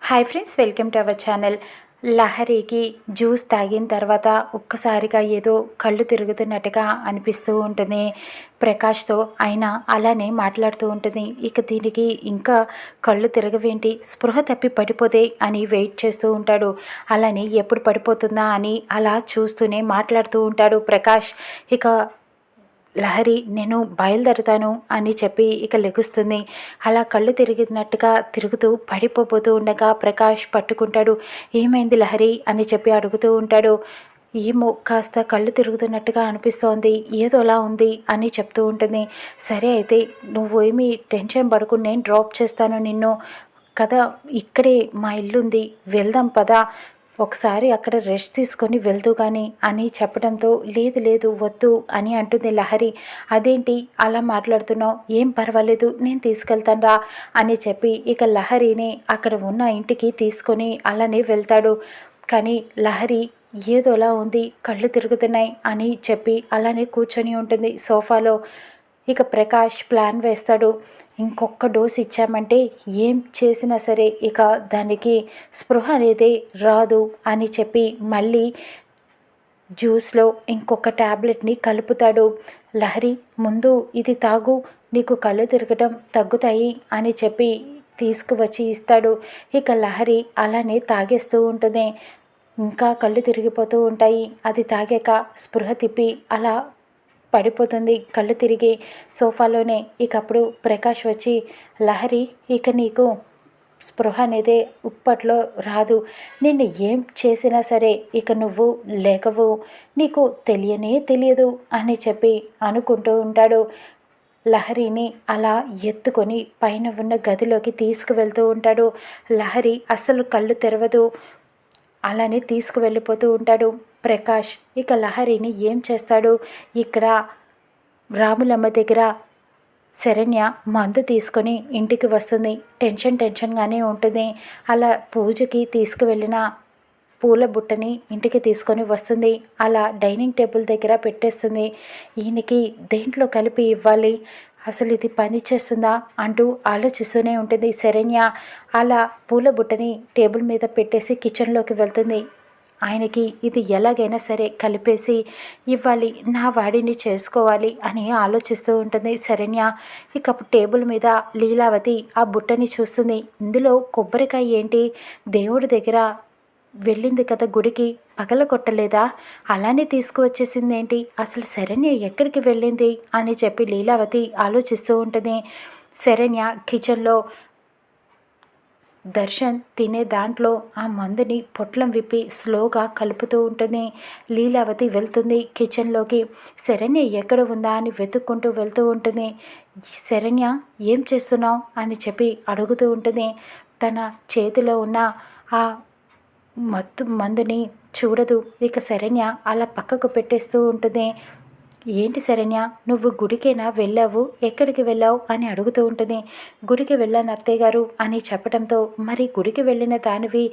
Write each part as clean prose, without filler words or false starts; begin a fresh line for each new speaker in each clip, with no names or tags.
Hi friends, welcome to our channel. లహరికి juice తాగిన తర్వాత ఒక్కసారిగా ఏదో కళ్ళు తిరుగుతున్నట్టుగా అనిపిస్తూ ఉంటుంది ప్రకాష్తో. అయినా అలానే మాట్లాడుతూ ఉంటుంది. ఇక దీనికి ఇంకా కళ్ళు తిరగవేంటి, స్పృహ తప్పి పడిపోతే అని వెయిట్ చేస్తూ ఉంటాడు. అలానే ఎప్పుడు పడిపోతుందా అని అలా చూస్తూనే మాట్లాడుతూ ఉంటాడు ప్రకాష్. ఇక లహరి నేను బయలుదేరుతాను అని చెప్పి ఇక లెగుస్తుంది. అలా కళ్ళు తిరిగినట్టుగా తిరుగుతూ పడిపోతూ ఉండగా ప్రకాష్ పట్టుకుంటాడు. ఏమైంది లహరి అని చెప్పి అడుగుతూ ఉంటాడు. ఏమో కాస్త కళ్ళు తిరుగుతున్నట్టుగా అనిపిస్తోంది, ఏదోలా ఉంది అని చెప్తూ ఉంటుంది. సరే అయితే నువ్వు ఏమీ టెన్షన్ పడకు, నేను డ్రాప్ చేస్తాను నిన్ను కదా, ఇక్కడే మా ఇల్లుంది, వెళ్దాం పదా, ఒకసారి అక్కడ రెస్ట్ తీసుకొని వెళ్తూ కానీ అని చెప్పడంతో లేదు లేదు వద్దు అని అంటుంది లహరి. అదేంటి అలా మాట్లాడుతున్నావు, ఏం పర్వాలేదు నేను తీసుకెళ్తాను రా అని చెప్పి ఇక లహరిని అక్కడ ఉన్న ఇంటికి తీసుకొని అలానే వెళ్తాడు. కానీ లహరి ఏదోలా ఉంది, కళ్ళు తిరుగుతున్నాయి అని చెప్పి అలానే కూర్చొని ఉంటుంది సోఫాలో. ఇక ప్రకాష్ ప్లాన్ వేస్తాడు. ఇంకొక డోస్ ఇచ్చామంటే ఏం చేసినా సరే ఇక దానికి స్పృహ అనేది రాదు అని చెప్పి మళ్ళీ జ్యూస్లో ఇంకొక ట్యాబ్లెట్ని కలుపుతాడు. లహరి ముందు ఇది తాగు, నీకు కళ్ళు తిరగటం తగ్గుతాయి అని చెప్పి తీసుకువచ్చి ఇస్తాడు. ఇక లహరి అలానే తాగేస్తూ ఉంటుంది. ఇంకా కళ్ళు తిరిగిపోతూ ఉంటాయి. అది తాగాక స్పృహ తిప్పి అలా పడిపోతుంది కళ్ళు తిరిగి సోఫాలోనే. ఇక అప్పుడు ప్రకాష్ వచ్చి లహరి ఇక నీకు స్పృహ అనేది ఇప్పట్లో రాదు, నిన్ను ఏం చేసినా సరే ఇక నువ్వు లేకవు, నీకు తెలియనే తెలియదు అని చెప్పి అనుకుంటూ ఉంటాడు. లహరిని అలా ఎత్తుకొని పైన ఉన్న గదిలోకి తీసుకువెళ్తూ ఉంటాడు. లహరి అస్సలు కళ్ళు తెరవదు, అలానే తీసుకువెళ్ళిపోతూ ఉంటాడు ప్రకాష్. ఇక లహరిని ఏం చేస్తాడు, ఇక్కడ రాములమ్మ దగ్గర శరణ్య మందు తీసుకొని ఇంటికి వస్తుంది. టెన్షన్గానే ఉంటుంది. అలా పూజకి తీసుకువెళ్ళిన పూల బుట్టని ఇంటికి తీసుకొని వస్తుంది. అలా డైనింగ్ టేబుల్ దగ్గర పెట్టేస్తుంది. ఈయనకి దేంట్లో కలిపి ఇవ్వాలి, అసలు ఇది పని చేస్తుందా అంటూ ఆలోచిస్తూనే ఉంటుంది శరణ్య. అలా పూల బుట్టని టేబుల్ మీద పెట్టేసి కిచెన్లోకి వెళ్తుంది. ఆయనకి ఇది ఎలాగైనా సరే కలిపేసి ఇవ్వాలి, నా వాడిని చేసుకోవాలి అని ఆలోచిస్తూ ఉంటుంది శరణ్య. ఇక టేబుల్ మీద లీలావతి ఆ బుట్టని చూస్తుంది. ఇందులో కొబ్బరికాయ ఏంటి, దేవుడి దగ్గర వెళ్ళింది కదా గుడికి, పగల కొట్టలేదా, అలానే తీసుకువచ్చేసింది ఏంటి, అసలు శరణ్య ఎక్కడికి వెళ్ళింది అని చెప్పి లీలావతి ఆలోచిస్తూ ఉంటుంది. శరణ్య కిచెన్లో దర్శన్ తినే దాంట్లో ఆ మందుని పొట్లం విప్పి స్లోగా కలుపుతూ ఉంటుంది. లీలావతి వెళ్తుంది కిచెన్లోకి. శరణ్య ఎక్కడ ఉందా అని వెతుక్కుంటూ వెళ్తూ ఉంటుంది. శరణ్య ఏం చేస్తున్నావు అని చెప్పి అడుగుతూ ఉంటుంది. తన చేతిలో ఉన్న ఆ మందుని చూడదు. ఇక శరణ్య అలా పక్కకు పెట్టేస్తూ ఉంటుంది. ఏంటి శరణ్య, నువ్వు గుడికేనా వెళ్ళావు, ఎక్కడికి వెళ్ళావు అని అడుగుతూ ఉంటుంది. గుడికి వెళ్ళాను అత్తయ్య గారు అని చెప్పడంతో మరి గుడికి వెళ్ళిన దానివి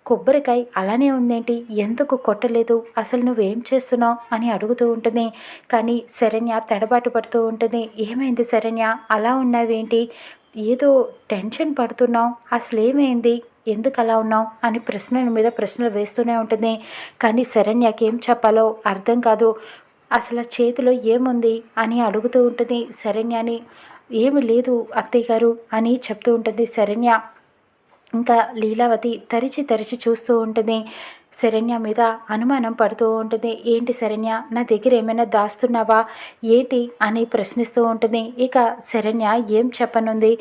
కొబ్బరికాయ అలానే ఉందేంటి, ఎందుకు కొట్టలేదు, అసలు నువ్వేం చేస్తున్నావు అని అడుగుతూ ఉంటుంది. కానీ శరణ్య తడబాటు పడుతూ ఉంటుంది. ఏమైంది శరణ్య, అలా ఉన్నావేంటి, ఏదో టెన్షన్ పడుతున్నావు, అసలు ఏమైంది, ఎందుకు అలా ఉన్నావు అని ప్రశ్నల మీద ప్రశ్నలు వేస్తూనే ఉంటుంది. కానీ శరణ్యకి ఏం చెప్పాలో అర్థం కాదు. అసలు చేతిలో ఏముంది అని అడుగుతూ ఉంటుంది శరణ్యని. ఏమి లేదు అత్తయ్య గారు అని చెప్తూ ఉంటుంది శరణ్య. ఇంకా లీలావతి తరిచి చూస్తూ ఉంటుంది. శరణ్య మీద అనుమానం పడుతూ ఉంటుంది. ఏంటి శరణ్య, నా దగ్గర ఏమైనా దాస్తున్నావా ఏంటి అని ప్రశ్నిస్తూ ఉంటుంది. ఇక శరణ్య ఏం చెప్పనుంది,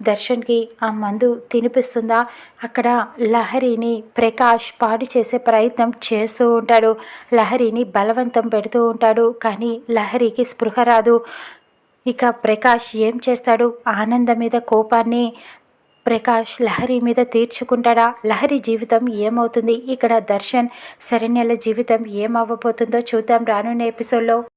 దర్శన్కి ఆ మందు తినిపిస్తుందా. అక్కడ లహరిని ప్రకాష్ పాడు చేసే ప్రయత్నం చేస్తూ ఉంటాడు. లహరిని బలవంతం పెడుతూ ఉంటాడు. కానీ లహరికి స్పృహ రాదు. ఇక ప్రకాష్ ఏం చేస్తాడు, ఆనందం మీద కోపాన్ని ప్రకాష్ లహరి మీద తీర్చుకుంటాడా, లహరి జీవితం ఏమవుతుంది, ఇక్కడ దర్శన్ శరణ్యల జీవితం ఏమవ్వబోతుందో చూద్దాం రానున్న ఎపిసోడ్లో.